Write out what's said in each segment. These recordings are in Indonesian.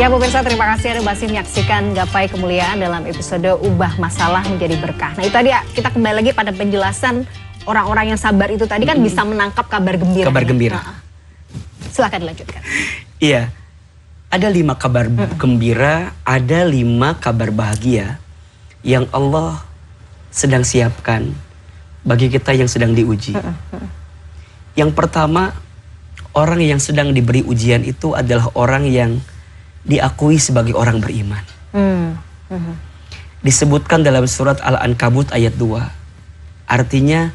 Ya pemirsa, terima kasih Anda masih menyaksikan Gapai Kemuliaan dalam episode Ubah Masalah Menjadi Berkah. Nah itu tadi kita kembali lagi pada penjelasan orang-orang yang sabar itu tadi kan bisa menangkap kabar gembira. Kabar gembira. Silakan dilanjutkan. Iya, ada 5 kabar gembira, ada 5 kabar bahagia yang Allah sedang siapkan bagi kita yang sedang diuji. Yang pertama, orang yang sedang diberi ujian itu adalah orang yang diakui sebagai orang beriman. Disebutkan dalam surat Al-Ankabut ayat 2. Artinya,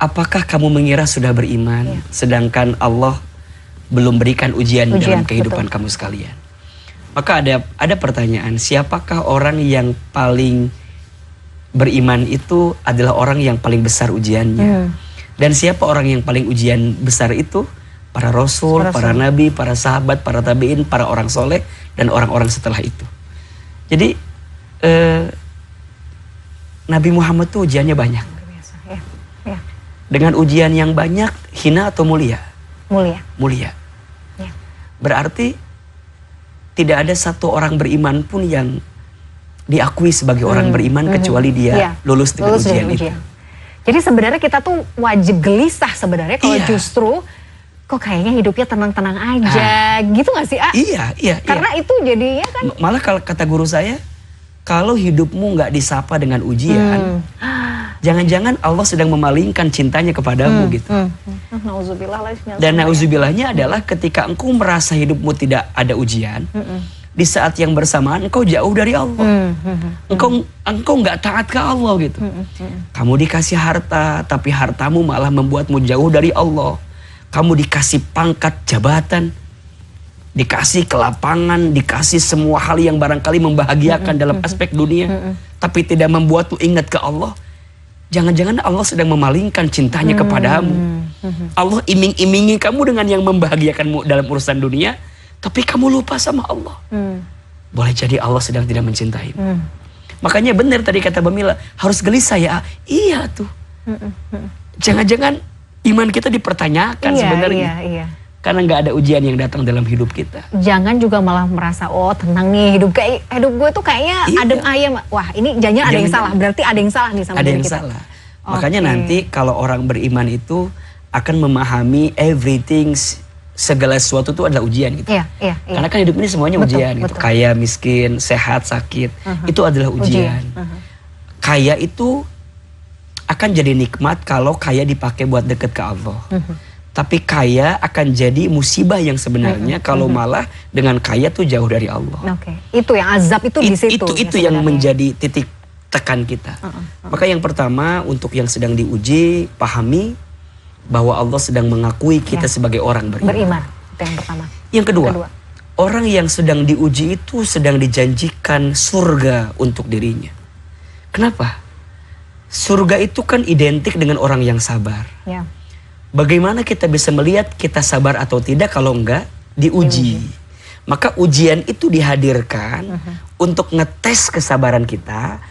apakah kamu mengira sudah beriman, sedangkan Allah belum berikan ujian dalam kehidupan kamu sekalian? Maka ada pertanyaan, siapakah orang yang paling beriman itu adalah orang yang paling besar ujiannya? Dan siapa orang yang paling ujian besar itu? Para rasul, para nabi, para sahabat, para tabi'in, para orang soleh, dan orang-orang setelah itu. Jadi Nabi Muhammad tuh ujiannya banyak. Dengan ujian yang banyak, hina atau mulia? Mulia. Ya. Berarti tidak ada satu orang beriman pun yang diakui sebagai orang beriman kecuali dia lulus dengan ujian itu. Jadi sebenarnya kita tuh wajib gelisah sebenarnya kalau justru kok kayaknya hidupnya tenang-tenang aja, gitu gak sih? Iya. Karena itu jadinya kan. Malah kalau kata guru saya, kalau hidupmu gak disapa dengan ujian, jangan-jangan Allah sedang memalingkan cintanya kepadamu gitu. Dan nauzubillahnya adalah ketika engkau merasa hidupmu tidak ada ujian, di saat yang bersamaan engkau jauh dari Allah. Engkau nggak taat ke Allah gitu. Kamu dikasih harta, tapi hartamu malah membuatmu jauh dari Allah. Kamu dikasih pangkat jabatan, dikasih kelapangan, dikasih semua hal yang barangkali membahagiakan dalam aspek dunia, tapi tidak membuatmu ingat ke Allah. Jangan-jangan Allah sedang memalingkan cintanya kepadamu. Allah iming-imingi kamu dengan yang membahagiakanmu dalam urusan dunia, tapi kamu lupa sama Allah. Boleh jadi Allah sedang tidak mencintaimu. Makanya benar tadi kata Bamila, harus gelisah ya. Iya tuh. Jangan-jangan iman kita dipertanyakan sebenarnya. Iya. Karena nggak ada ujian yang datang dalam hidup kita. Jangan juga malah merasa, oh tenang nih hidup gue tuh kayaknya adem ayem. Wah ini jangan ada yang salah. Berarti ada yang salah nih sama diri kita. Ada yang salah. Makanya nanti kalau orang beriman itu akan memahami everything, segala sesuatu itu adalah ujian gitu. Iya. Karena kan hidup ini semuanya ujian gitu. Kaya, miskin, sehat, sakit, itu adalah ujian. Kaya itu akan jadi nikmat kalau kaya dipakai buat deket ke Allah. Tapi kaya akan jadi musibah yang sebenarnya kalau malah dengan kaya tuh jauh dari Allah. Itu yang azab itu di situ. Itu yang menjadi titik tekan kita. Maka yang pertama untuk yang sedang diuji, pahami bahwa Allah sedang mengakui kita sebagai orang beriman. Itu yang pertama. Yang kedua, orang yang sedang diuji itu sedang dijanjikan surga untuk dirinya. Kenapa? Surga itu kan identik dengan orang yang sabar. Bagaimana kita bisa melihat kita sabar atau tidak kalau enggak diuji? Maka ujian itu dihadirkan untuk ngetes kesabaran kita.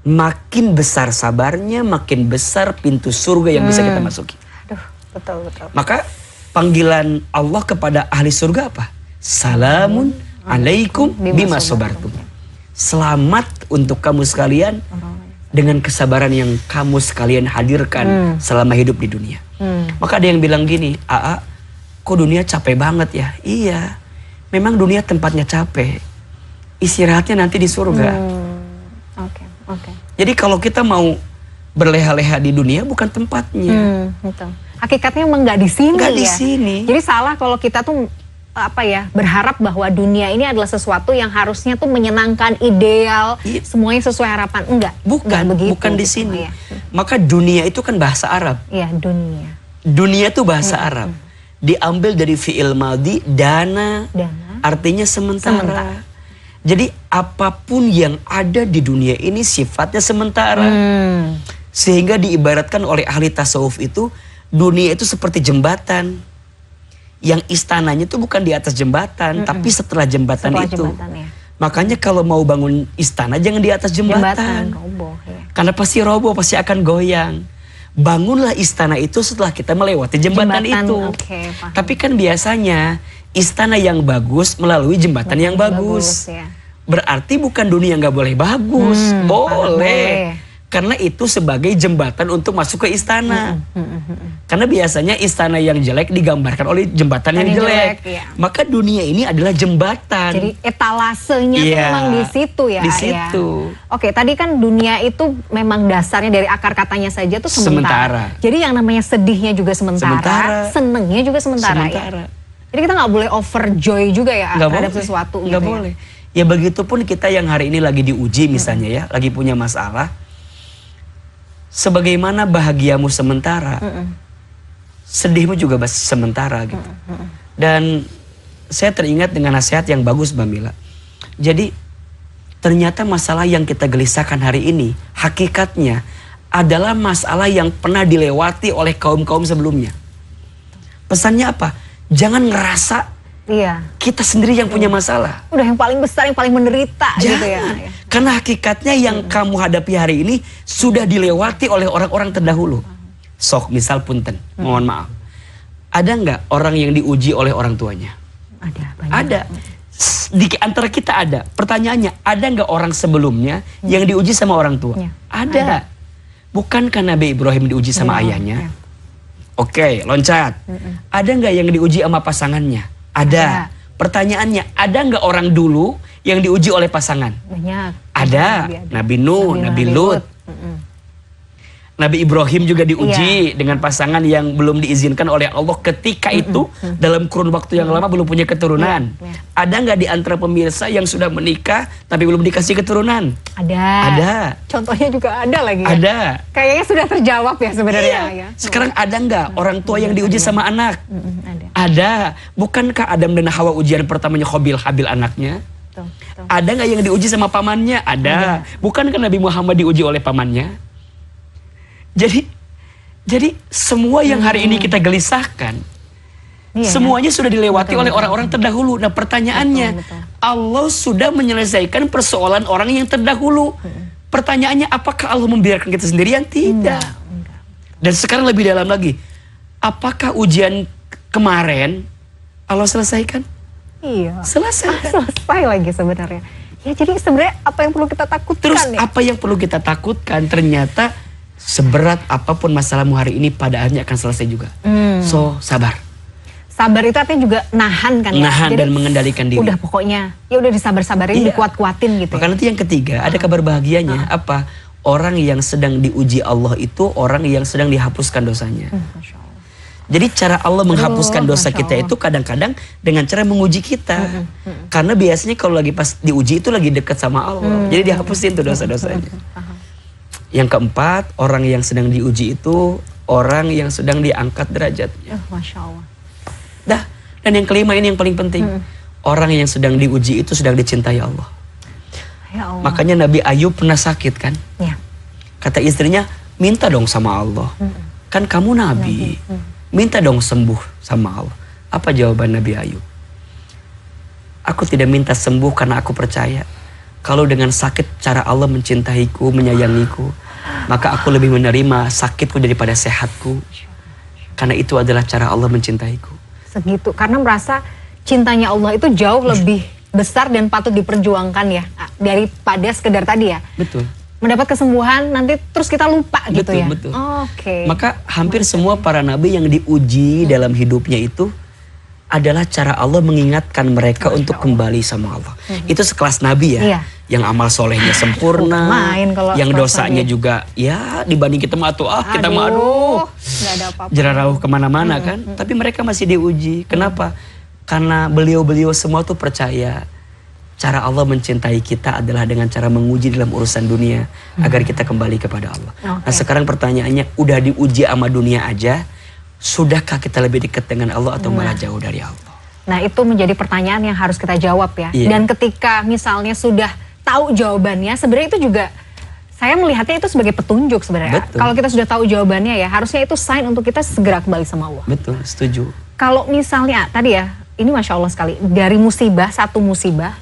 Makin besar sabarnya, makin besar pintu surga yang bisa kita masuki. Betul. Maka panggilan Allah kepada ahli surga apa? Salamun alaikum bima sabartum. Selamat untuk kamu sekalian dengan kesabaran yang kamu sekalian hadirkan selama hidup di dunia. Maka ada yang bilang gini, kok dunia capek banget ya? Iya, memang dunia tempatnya capek. Istirahatnya nanti di surga. Jadi kalau kita mau berleha-leha di dunia bukan tempatnya. Hakikatnya emang nggak di sini. Nggak di sini. Jadi salah kalau kita tuh berharap bahwa dunia ini adalah sesuatu yang harusnya tuh menyenangkan, ideal, semuanya sesuai harapan. Bukan di sini. Maka dunia itu kan bahasa Arab. Iya, dunia. Dunia itu bahasa Arab. Diambil dari fi'il madhi, dana. Artinya sementara. Jadi apapun yang ada di dunia ini sifatnya sementara. Sehingga diibaratkan oleh ahli tasawuf itu, dunia itu seperti jembatan. Yang istananya itu bukan di atas jembatan, tapi setelah jembatan itu. Makanya kalau mau bangun istana jangan di atas jembatan. Roboh, karena pasti roboh, pasti akan goyang. Bangunlah istana itu setelah kita melewati jembatan itu. Tapi kan biasanya istana yang bagus melalui jembatan yang bagus. Ya. Berarti bukan dunia nggak boleh bagus, boleh. Karena itu sebagai jembatan untuk masuk ke istana. Karena biasanya istana yang jelek digambarkan oleh jembatan yang jelek. Ya. Maka dunia ini adalah jembatan. Jadi etalasenya tuh memang di situ ya. Di situ. Ya. Oke, tadi kan dunia itu memang dasarnya dari akar katanya saja tuh sementara. Jadi yang namanya sedihnya juga sementara. Senengnya juga sementara. Ya. Jadi kita nggak boleh overjoy juga ya terhadap sesuatu. Nggak gitu boleh. Ya begitupun kita yang hari ini lagi diuji misalnya ya, lagi punya masalah. Sebagaimana bahagiamu sementara, sedihmu juga sementara gitu. Dan saya teringat dengan nasihat yang bagus Mbak Mila. Jadi ternyata masalah yang kita gelisahkan hari ini, hakikatnya adalah masalah yang pernah dilewati oleh kaum-kaum sebelumnya. Pesannya apa? Jangan ngerasa kita sendiri yang punya masalah. Udah yang paling besar, yang paling menderita gitu ya. Karena hakikatnya yang kamu hadapi hari ini sudah dilewati oleh orang-orang terdahulu. Sok misal punten, mohon maaf. Ada nggak orang yang diuji oleh orang tuanya? Ada, banyak. Ada. Di antara kita ada. Pertanyaannya, ada nggak orang sebelumnya yang diuji sama orang tua? Ada. Bukankah Nabi Ibrahim diuji sama ayahnya? Oke, loncat. Ada nggak yang diuji sama pasangannya? Ada. Pertanyaannya, ada nggak orang dulu yang diuji oleh pasangan? Banyak. Ada. Nabi Nuh, Nabi Lut. Nabi Ibrahim juga diuji dengan pasangan yang belum diizinkan oleh Allah ketika itu dalam kurun waktu yang lama belum punya keturunan. Ada nggak di antara pemirsa yang sudah menikah tapi belum dikasih keturunan? Ada. Ada. Contohnya juga ada lagi. Ada. Kayaknya sudah terjawab ya sebenarnya. Ya. Sekarang ada nggak orang tua yang diuji sama anak? Ada. Bukankah Adam dan Hawa ujian pertamanya Habil anaknya? Ada nggak yang diuji sama pamannya? Ada. Bukankah Nabi Muhammad diuji oleh pamannya? Jadi semua yang hari ini kita gelisahkan, semuanya sudah dilewati oleh orang-orang terdahulu. Nah pertanyaannya, Allah sudah menyelesaikan persoalan orang yang terdahulu. Pertanyaannya, apakah Allah membiarkan kita sendirian? Tidak. Dan sekarang lebih dalam lagi, apakah ujian kemarin Allah selesaikan? Iya. Selesai lagi sebenarnya. Ya jadi sebenarnya apa yang perlu kita takutkan? Terus apa yang perlu kita takutkan? Ternyata seberat apapun masalahmu hari ini pada akhirnya akan selesai juga. So sabar. Sabar itu artinya juga nahan kan ya. Nahan dan mengendalikan diri. Udah pokoknya ya udah disabar-sabarin, dikuat-kuatin gitu. Maka nanti yang ketiga ada kabar bahagianya. Apa? Orang yang sedang diuji Allah itu orang yang sedang dihapuskan dosanya. Masya Allah. Jadi cara Allah menghapuskan dosa kita itu kadang-kadang dengan cara menguji kita. Karena biasanya kalau lagi pas diuji itu lagi dekat sama Allah. Jadi dihapusin tuh dosa-dosanya. Yang keempat, orang yang sedang diuji itu orang yang sedang diangkat derajatnya. Masya Allah. Dan yang kelima ini yang paling penting. Orang yang sedang diuji itu sedang dicintai Allah. Ya Allah. Makanya Nabi Ayub pernah sakit kan? Ya. Kata istrinya, minta dong sama Allah. Kan kamu Nabi. Minta dong sembuh sama Allah. Apa jawaban Nabi Ayub? Aku tidak minta sembuh karena aku percaya kalau dengan sakit cara Allah mencintaiku, menyayangiku, maka aku lebih menerima sakitku daripada sehatku. Karena itu adalah cara Allah mencintaiku. Segitu, karena merasa cintanya Allah itu jauh lebih besar dan patut diperjuangkan ya, daripada sekedar tadi ya. Betul. Mendapat kesembuhan nanti terus kita lupa gitu ya. Betul. Oke. Maka hampir semua para nabi yang diuji dalam hidupnya itu adalah cara Allah mengingatkan mereka untuk kembali sama Allah. Itu sekelas nabi ya. Iya. Yang amal solehnya sempurna, yang dosanya juga ya dibanding kita mah kita mah nggak ada apa-apa. Jerarauh kemana-mana kan. Tapi mereka masih diuji. Kenapa? Karena beliau-beliau semua tuh percaya cara Allah mencintai kita adalah dengan cara menguji dalam urusan dunia agar kita kembali kepada Allah. Nah sekarang pertanyaannya, udah diuji sama dunia aja, sudahkah kita lebih dekat dengan Allah atau malah jauh dari Allah? Nah itu menjadi pertanyaan yang harus kita jawab ya. Dan ketika misalnya sudah tahu jawabannya, sebenarnya itu juga saya melihatnya itu sebagai petunjuk sebenarnya. Kalau kita sudah tahu jawabannya ya, harusnya itu sign untuk kita segera kembali sama Allah. Betul, setuju. Kalau misalnya tadi ya, ini Masya Allah sekali, dari musibah, satu musibah,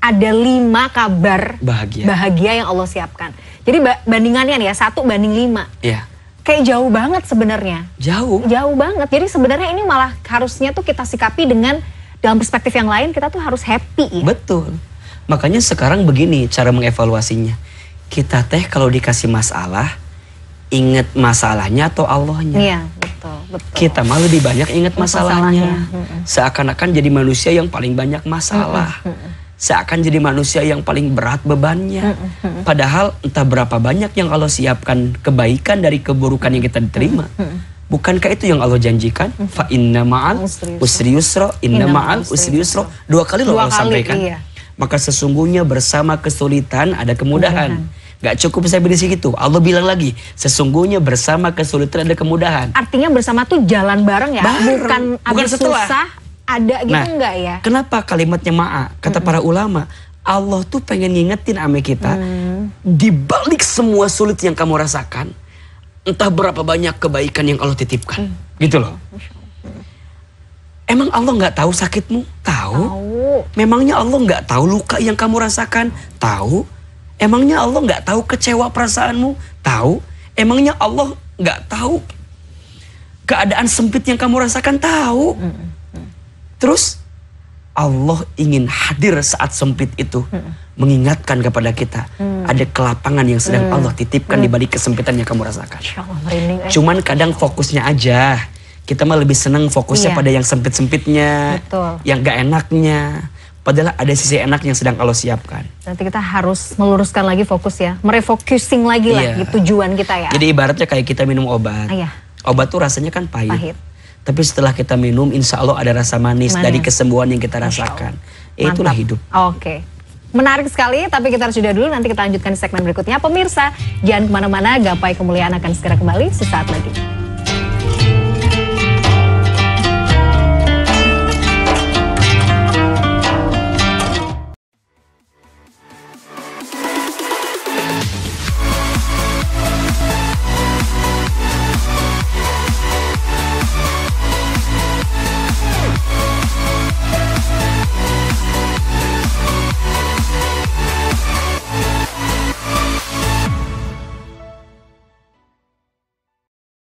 ada 5 kabar bahagia yang Allah siapkan. Jadi bandingannya nih ya, 1 banding 5. Iya. Kayak jauh banget sebenarnya. Jauh. Jauh banget. Jadi sebenarnya ini malah harusnya tuh kita sikapi dengan dalam perspektif yang lain kita tuh harus happy ya. Betul. Makanya sekarang begini cara mengevaluasinya. Kita teh kalau dikasih masalah, ingat masalahnya atau Allahnya? Iya, betul. Kita malah lebih banyak ingat masalahnya. Seakan-akan jadi manusia yang paling banyak masalah. Seakan jadi manusia yang paling berat bebannya. Padahal entah berapa banyak yang Allah siapkan kebaikan dari keburukan yang kita terima. Bukankah itu yang Allah janjikan? Fa inna ma'al usri yusra, inna ma'al usri yusra. 2 kali loh Allah sampaikan. Iya. Maka sesungguhnya bersama kesulitan ada kemudahan. Gak cukup saya berisi gitu. Allah bilang lagi, sesungguhnya bersama kesulitan ada kemudahan. Artinya bersama tuh jalan bareng ya? Bukan setelah. Susah, ada gitu enggak ya? Kenapa kalimatnya ma'a? Kata para ulama, Allah tuh pengen ngingetin ame kita, di balik semua sulit yang kamu rasakan, entah berapa banyak kebaikan yang Allah titipkan. Gitu loh. Emang Allah gak tahu sakitmu? Tahu. Memangnya Allah nggak tahu luka yang kamu rasakan? Tahu. Emangnya Allah nggak tahu kecewa perasaanmu? Tahu. Emangnya Allah nggak tahu keadaan sempit yang kamu rasakan? Tahu. Terus Allah ingin hadir saat sempit itu, mengingatkan kepada kita ada kelapangan yang sedang Allah titipkan di balik kesempitan yang kamu rasakan. Cuman kadang fokusnya aja. Kita mah lebih senang fokusnya pada yang sempit-sempitnya, yang gak enaknya. Padahal ada sisi enak yang sedang Allah siapkan. Nanti kita harus meluruskan lagi fokus ya, merefocusing lagi lah tujuan kita ya. Jadi ibaratnya kayak kita minum obat. Obat tuh rasanya kan pahit. Tapi setelah kita minum, insya Allah ada rasa manis dari kesembuhan yang kita rasakan. Itulah hidup. Oke. Menarik sekali, tapi kita harus jeda dulu. Nanti kita lanjutkan di segmen berikutnya. Pemirsa, jangan kemana-mana. Gapai Kemuliaan akan segera kembali sesaat lagi.